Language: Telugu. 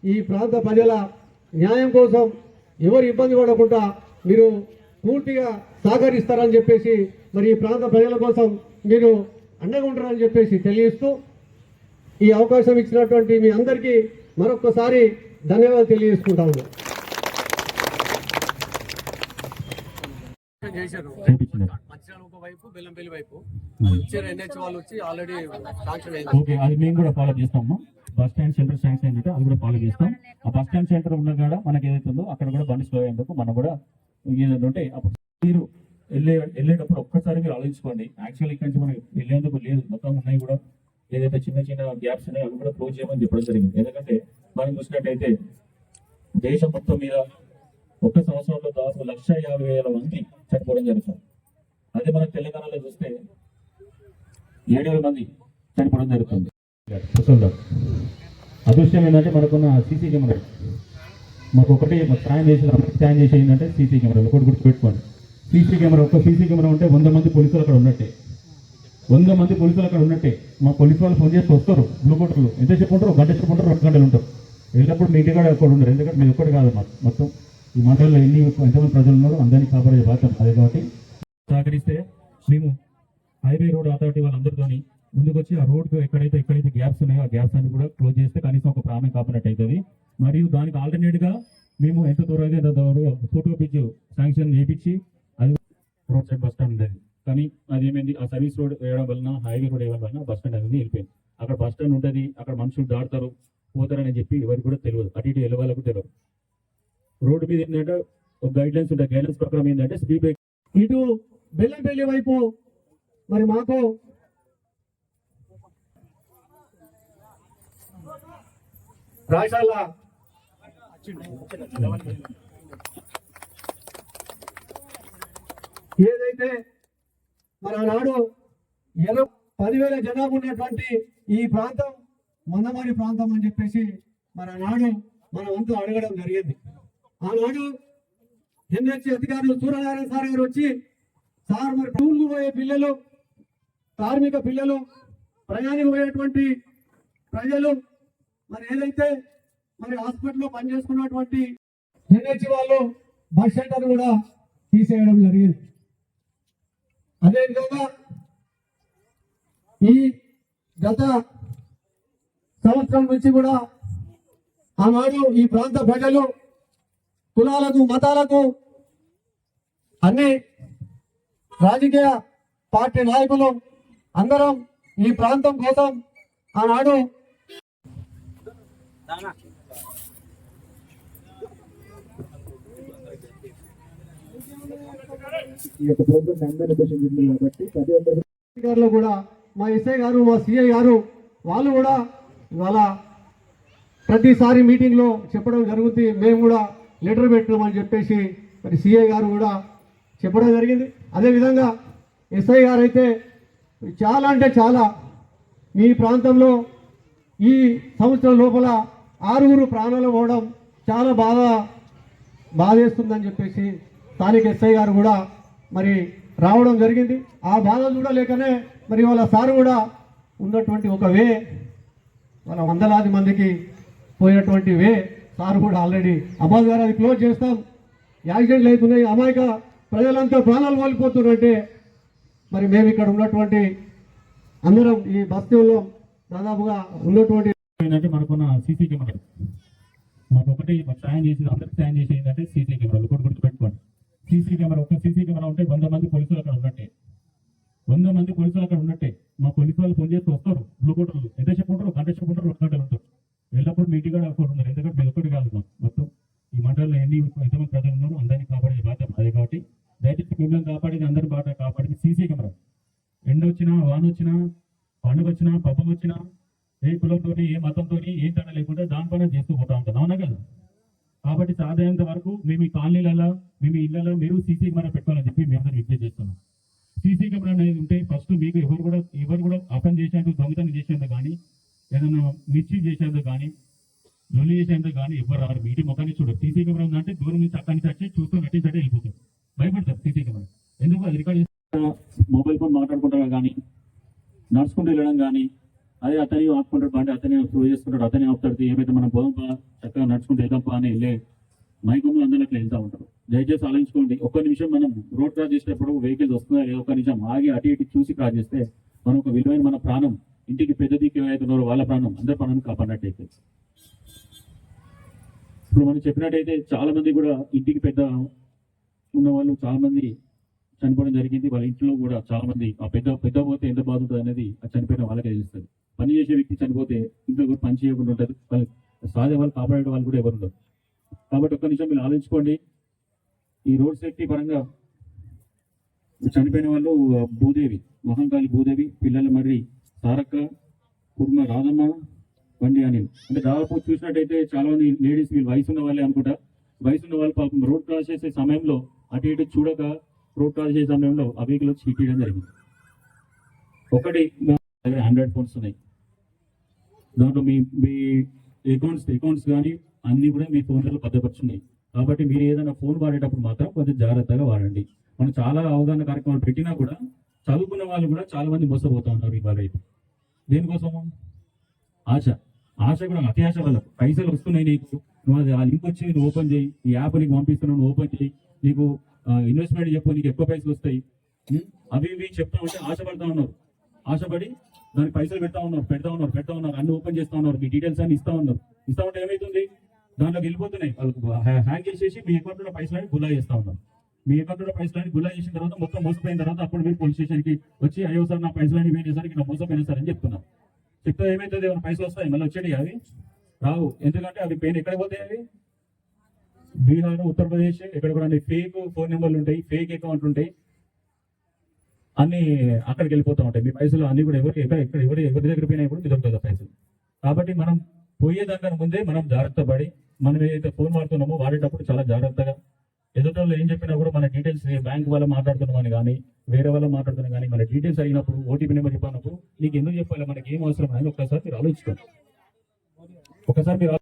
ఈ ప్రాంత ప్రజల న్యాయం కోసం ఎవరు ఇబ్బంది పడకుండా మీరు పూర్తిగా సహకరిస్తారని చెప్పేసి మరి ఈ ప్రాంత ప్రజల కోసం మీరు అండగా ఉంటారని చెప్పేసి తెలియజేస్తూ ఈ అవకాశం ఇచ్చినటువంటి మీ అందరికీ మరొక్కసారి ధన్యవాదాలు తెలియజేసుకుంటాము. అది మేము కూడా ఫాలో చేస్తాము. బస్ స్టాండ్ సెంటర్ శాంక్షన్ ఏంటంటే అది కూడా ఫాలో చేస్తాం. ఆ బస్ స్టాండ్ సెంటర్ ఉన్న కాడ మనకి ఏదైతే ఉందో అక్కడ కూడా బండి స్లో అయ్యేందుకు మనం కూడా ఏదంటే అప్పుడు మీరు వెళ్ళేటప్పుడు ఒక్కసారి మీరు ఆలోచించుకోండి. యాక్చువల్ ఇక్కడ నుంచి మనం వెళ్ళేందుకు లేదు, మొత్తం ఉన్నాయి కూడా ఏదైతే చిన్న చిన్న గ్యాప్స్ ఉన్నాయో అవి కూడా క్లోజ్ చేయమని చెప్పడం జరిగింది. ఎందుకంటే మనం చూసినట్టయితే దేశం మొత్తం మీద ఒక్క సంవత్సరంలో దాదాపు 1,50,000 మంది చనిపోవడం జరుగుతుంది. అదే మనం తెలంగాణలో చూస్తే 7,000 మంది చనిపోవడం జరుగుతుంది. అదృష్టం ఏంటంటే మనకున్న సీసీ కెమెరా మాకు ఒకటి స్కాన్ చేసి ఏంటంటే సీసీ కెమెరా ఒకటి గుర్తుపెట్టుకోండి. సీసీ కెమెరా ఒక్క సీసీ కెమెరా ఉంటే 100 మంది పోలీసులు అక్కడ ఉన్నట్టే. 100 మంది పోలీసులు అక్కడ ఉన్నట్టే. మా పోలీసు వాళ్ళు ఫోన్ చేసి వస్తారు, బ్లూ కోటర్లు ఎంతసేపు ఉంటారు, 1 గంట సేపు ఉంటారు, 2 గంటలు ఉంటారు. వెళ్ళినప్పుడు మీ ఇంటికాడ ఒక్కడ ఉండరు. ఎందుకంటే మీరు ఒక్కటి కాదు, మొత్తం ఈ మండలంలో ఎంతమంది ప్రజలు ఉన్నారో అందరినీ కాపాడే బాధ్యత అదే. కాబట్టి సహకరిస్తే మేము హైవే రోడ్ అథారిటీ వాళ్ళందరితో ముందుకు వచ్చి ఆ రోడ్కు ఎక్కడైతే గ్యాప్స్ ఉన్నాయో ఆ గ్యాప్స్ అన్ని కూడా క్లోజ్ చేస్తే కనీసం ఒక ప్రాణం కాపాడినట్టు అవుతుంది. మరియు దానికి ఆల్టర్నేట్గా మేము ఎంత దూరంగా ఫోటో పిచ్ శాంక్షన్ చేయించి అది రోడ్ సైడ్ బస్ స్టాండ్ ఉండేది. కానీ అది ఏమైంది, ఆ సర్వీస్ రోడ్ వేయడం వలన హైవే రోడ్ వేయడం వలన బస్ స్టాండ్ అనేది వెళ్ళిపోయింది. అక్కడ బస్ స్టాండ్ ఉంటుంది, అక్కడ మనుషులు దాడతారు పోతారని చెప్పి ఎవరికి కూడా తెలియదు, అటు ఇటు వెళ్ళే వాళ్ళకు తెలియదు. రోడ్డు మీద ఏంటంటే ఒక గైడ్ లైన్స్ ఉంటాయి. గైడ్ లైన్స్ ప్రకారం ఏంటంటే స్పీడ్ బ్రేక్ ఇటు బెల్లంపల్లి వైపు మరి మాకు రాశాల ఏదైతే మరి ఆనాడు 10,000 జనాభా ఉన్నటువంటి ఈ ప్రాంతం మందమారి ప్రాంతం అని చెప్పేసి మరి ఆనాడు మన వంతు అడగడం జరిగింది. ఆనాడు ఎన్హెచ్ అధికారులు సూర్యనారాయణ సార్ గారు వచ్చి, సార్ మరి టూర్కు పోయే పిల్లలు, కార్మిక పిల్లలు, ప్రయాణికు పోయేటువంటి ప్రజలు మరి ఏదైతే మరి హాస్పిటల్లో పనిచేసుకున్నటువంటి ఎన్హెచ్ వాళ్ళు బస్ షెల్టర్ కూడా తీసేయడం జరిగింది. అదేవిధంగా ఈ గత సంవత్సరం నుంచి కూడా ఆనాడు ఈ ప్రాంత ప్రజలు కులాలకు మతాలకు అన్ని రాజకీయ పార్టీ నాయకులు అందరం ఈ ప్రాంతం కోసం ఆనాడు అధికారులు కూడా మా ఎస్ఐ గారు, మా సిఐ గారు వాళ్ళు కూడా ఇవాళ ప్రతిసారి మీటింగ్లో చెప్పడం జరుగుతుంది. మేము కూడా లెటర్ పెట్టామని చెప్పేసి మరి సిఐ గారు కూడా చెప్పడం జరిగింది. అదేవిధంగా ఎస్ఐ గారు అయితే చాలా అంటే చాలా మీ ప్రాంతంలో ఈ సంవత్సరం లోపల 6 ప్రాణాలు పోవడం చాలా బాధేస్తుందని చెప్పేసి స్థానిక ఎస్ఐ గారు కూడా మరి రావడం జరిగింది. ఆ బాధ చూడలేకనే మరి వాళ్ళ సారు కూడా ఉన్నటువంటి ఒక వాళ్ళ 100,000 మందికి పోయినటువంటి సార్ కూడా ఆల్రెడీ అబ్బాస్ గారు అది క్లోజ్ చేస్తాం, యాక్సిడెంట్లు అవుతున్నాయి, అమాయక ప్రజలంతా ప్రాణాలు కోల్పోతున్నారంటే మరి మేము ఇక్కడ ఉన్నటువంటి అందరం ఈ బస్తీలో దాదాపుగా ఉన్నటువంటి మనకున్న సీసీ కెమెరా మాకు ఒకటి సాయం చేసి అందరికి సాయం చేసి ఏంటంటే సీసీ కెమెరాలు ఒకటి గుర్తుపెట్టుకోండి. సీసీ కెమెరా ఒక్క సీసీ కెమెరా ఉంటే 100 మంది పోలీసులు అక్కడ ఉన్నట్టే. 100 మంది పోలీసులు అక్కడ ఉన్నట్టే. మా పోలీసు వాళ్ళు ఫోన్ చేస్తూ వస్తారు, బ్లూ కోటర్లు ఎంతసేపు ఉంటారు, 1 గంట సేపు ఉంటారు, 2 గంటలు ఉంటారు. వెళ్ళినప్పుడు మీ ఇంటికాడ ఒకటి ఉన్నారు. ఎందుకంటే మీరు ఒకటి కాదు, మొత్తం ఈ మండలంలో ఎంతమంది ప్రజలు ఉన్నారో అందరినీ కాపాడే బాధ్యత అదే. కాబట్టి దయచేసి మిమ్మల్ని కాపాడేది అందరి బాట కాపాడేది సీసీ కెమెరా. ఎండ వచ్చినా, వాన వచ్చినా, పండుగ వచ్చినా, పబ్బం వచ్చినా, ఏ కులంతో ఏ మతంతో ఏం తన లేకుండా దానిపైన చేస్తూ పోతా ఉంటాం, అవునా కదా? కాబట్టి సాధ్యమైనంత వరకు మేము ఈ కాలనీలలో, మేము ఇళ్లలో మీరు సీసీ కెమెరా పెట్టుకోవాలని చెప్పి మేము అందరూ విజ్ఞప్తి చేస్తున్నాం. సీసీ కెమెరా అనేది ఉంటే ఫస్ట్ మీకు ఎవరు కూడా అపన్ చేసేందుకు, దొంగతనం చేసేందుకు కానీ, ఏదైనా మిస్యూజ్ చేసేందుకు కానీ, లొల్లి చేసేందుకు కానీ ఎవరు రారు. మీటి ముఖాన్ని చూడరు. సీసీ కెమెరా ఉందంటే దూరం నుంచి అక్కడి నుంచి వచ్చి చూస్తూ నటించే వెళ్ళిపోతారు, భయపడతారు సీసీ కెమెరా. ఎందుకు అది రికార్డ్ చేస్తారు, మొబైల్ ఫోన్ మాట్లాడుకుంటారు కానీ, నడుచుకుంటూ వెళ్ళడం కానీ, అదే అతని ఆపుకుంటాడు, బండి అతనే స్లో చేసుకుంటాడు, అతనే ఆపుతాడు. ఏమైతే మనం పోదాం చక్కగా నడుచుకుంటూ వెళ్దాంపా అని వెళ్ళే మైకంలో అందరూ అట్లా వెళ్తా ఉంటారు. దయచేసి ఆలోచించుకోండి. ఒక్క నిమిషం మనం రోడ్ క్రాస్ చేసేటప్పుడు వెహికల్స్ వస్తుందా లేదా ఒక్క నిమిషం ఆగి అటు ఇటు చూసి క్రాస్ చేస్తే మనం ఒక విలువైన మన ప్రాణం, ఇంటికి పెద్ద దిక్కు ఏవైతున్నారో వాళ్ళ ప్రాణం, అందరి ప్రాణాన్ని కాపాడినట్టయితే. ఇప్పుడు మనం చెప్పినట్టయితే చాలా మంది కూడా ఇంటికి పెద్ద ఉన్న వాళ్ళు చాలా మంది చనిపోవడం జరిగింది. వాళ్ళ ఇంట్లో కూడా చాలా మంది ఆ పెద్ద పోతే ఎంత బాధ ఉంటుంది అనేది ఆ చనిపోయిన వాళ్ళకే తెలుస్తుంది. పని చేసే వ్యక్తి చనిపోతే ఇంట్లో కూడా పని చేయకుండా ఉంటుంది. సహజ వాళ్ళు కాపాడే వాళ్ళు కూడా ఎవరు ఉండరు. కాబట్టి ఒక్క నిమిషం మీరు ఆలోచించుకోండి. ఈ రోడ్ సేఫ్టీ పరంగా చనిపోయిన వాళ్ళు భూదేవి, మహంకాళి భూదేవి, పిల్లల మర్రి సారక్క, కుర్మ రాధమ్మ, బండి అనిల్. అంటే దాదాపు చూసినట్టయితే చాలా మంది లేడీస్ వీళ్ళు వయసు ఉన్న వాళ్ళే అనుకుంటా. వయసు ఉన్న వాళ్ళు పాపం రోడ్ క్రాస్ చేసే సమయంలో అటు ఇటు చూడక రోడ్ క్రాస్ చేసే సమయంలో ఆ వెహికల్ వచ్చి హిట్ చేయడం జరిగింది. ఒకటి 100 ఫోన్స్ ఉన్నాయి. దాంట్లో మీ అకౌంట్స్ కానీ అన్ని కూడా మీ ఫోన్లలో భద్రపరుచున్నాయి. కాబట్టి మీరు ఏదైనా ఫోన్ వాడేటప్పుడు మాత్రం కొంచెం జాగ్రత్తగా వాడండి. మనం చాలా అవగాహన కార్యక్రమాలు పెట్టినా కూడా చదువుకున్న వాళ్ళు కూడా చాలా మంది మోసపోతా ఉన్నారు ఇవాళ. దేనికోసము? ఆశ కూడా అత్యాశ వల్ల పైసలు వస్తున్నాయి నీకు, నువ్వు అది ఆ లింక్ వచ్చి నువ్వు ఓపెన్ చేయి, ఈ యాప్ నీకు పంపిస్తున్నావు నువ్వు ఓపెన్ చేయి, నీకు ఇన్వెస్ట్మెంట్ చెప్పు, నీకు ఎక్కువ పైసలు వస్తాయి, అవి ఇవి చెప్తా ఉంటే ఆశపడతా ఉన్నారు. ఆశపడి దానికి పైసలు పెడతా ఉన్నారు, అన్ని ఓపెన్ చేస్తా ఉన్నారు, మీ డీటెయిల్స్ అన్ని ఇస్తా ఉంటే ఏమవుతుంది? దాంట్లోకి వెళ్ళిపోతున్నాయి. వాళ్ళకు హ్యాక్ చేసేసి మీ అకౌంట్ లో పైసలని గులా చేస్తా ఉన్నారు. మీ అకౌంట్ లో పైసలని గులా చేసిన తర్వాత మొత్తం మోసపోయిన తర్వాత అప్పుడు మీరు పోలీస్ స్టేషన్కి వచ్చి అయ్యో సార్ నా పైసలని పోయినసరికి నా మోసపోయినా సార్ అని చెప్తున్నారు. చెప్తే ఏమైతుంది? ఏమైనా పైసలు వస్తాయి మళ్ళీ వచ్చేది? అవి రావు. ఎందుకంటే అవి పెయిన్ ఎక్కడ పోతాయి? అవి బీహార్, ఉత్తరప్రదేశ్ ఎక్కడ కూడా ఫేక్ ఫోన్ నెంబర్లు ఉంటాయి, ఫేక్ అకౌంట్లు ఉంటాయి, అన్ని అక్కడికి వెళ్ళిపోతూ ఉంటాయి. మీ పైసలు అన్ని కూడా ఎవరి దగ్గర పోయినా కూడా మీ దొరుకుతుంది పైసలు. కాబట్టి మనం పోయేదానికన్నా ముందే మనం జాగ్రత్త పడి మనం ఏదైతే ఫోన్ వాడుతున్నామో వాడేటప్పుడు చాలా జాగ్రత్తగా, ఎదుటోళ్ళు ఏం చెప్పినా కూడా మన డీటెయిల్స్ బ్యాంక్ వల్ల మాట్లాడుతున్నామని కానీ వేరే వాళ్ళ మాట్లాడుతున్నాం కానీ మన డీటెయిల్స్ అడిగినప్పుడు ఓటీపీ నెంబర్ చెప్పినప్పుడు నీకు ఎందుకు చెప్పాలి, మనకి ఏం అవసరం అని ఒకసారి మీరు ఆలోచించుకోండి. ఒకసారి మీరు